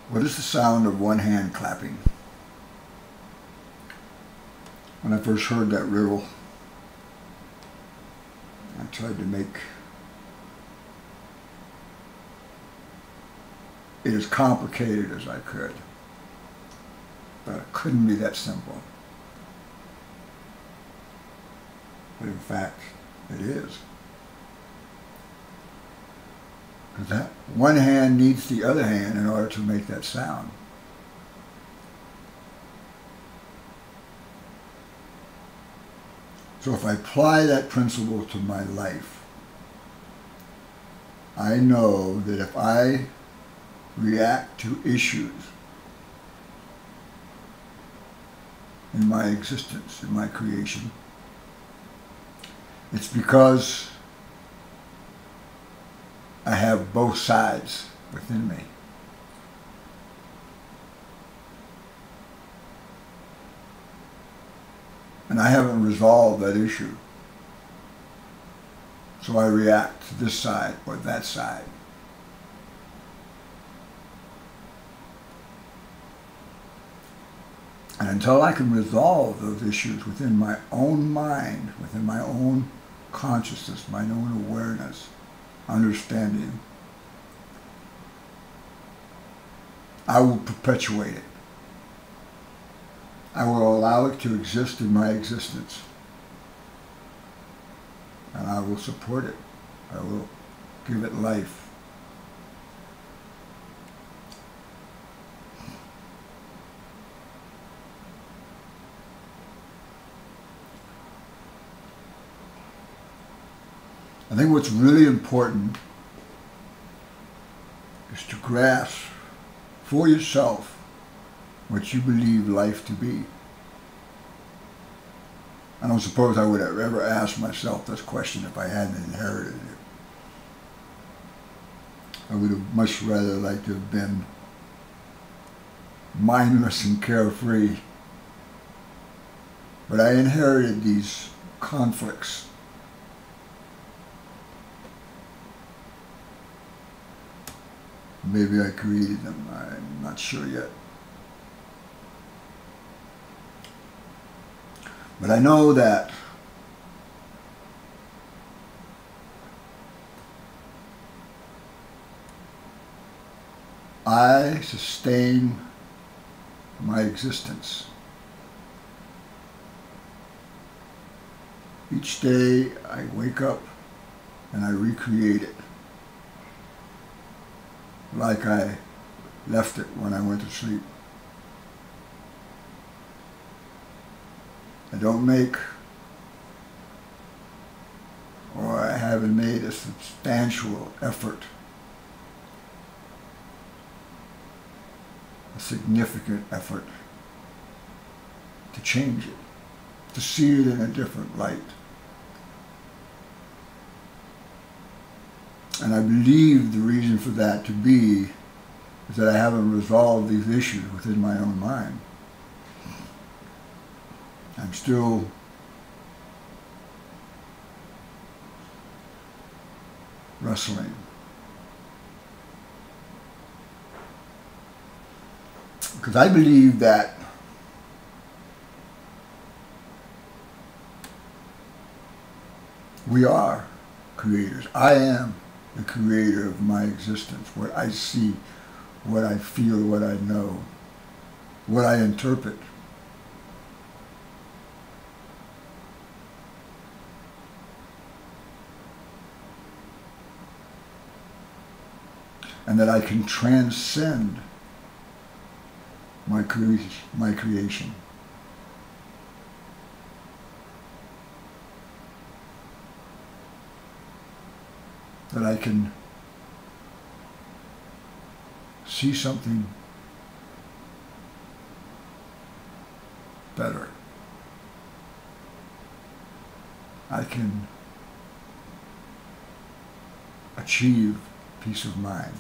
What is the sound of one hand clapping? When I first heard that riddle, I tried to make it as complicated as I could, but it couldn't be that simple. But in fact, it is. Because that one hand needs the other hand in order to make that sound. So if I apply that principle to my life, I know that if I react to issues in my existence, in my creation, it's because I have both sides within me. And I haven't resolved that issue. So I react to this side or that side. And until I can resolve those issues within my own mind, within my own consciousness, my own awareness, understanding, I will perpetuate it. I will allow it to exist in my existence. And I will support it. I will give it life. I think what's really important is to grasp for yourself what you believe life to be. I don't suppose I would have ever asked myself this question if I hadn't inherited it. I would have much rather liked to have been mindless and carefree. But I inherited these conflicts. Maybe I created them. I'm not sure yet. But I know that I sustain my existence. Each day I wake up and I recreate it like I left it when I went to sleep. I don't make, or I haven't made a substantial effort, a significant effort to change it, to see it in a different light. And I believe the reason for that to be is that I haven't resolved these issues within my own mind. I'm still wrestling. Because I believe that we are creators. I am the creator of my existence. What I see, what I feel, what I know, what I interpret. And that I can transcend my creation. That I can see something better. I can achieve peace of mind.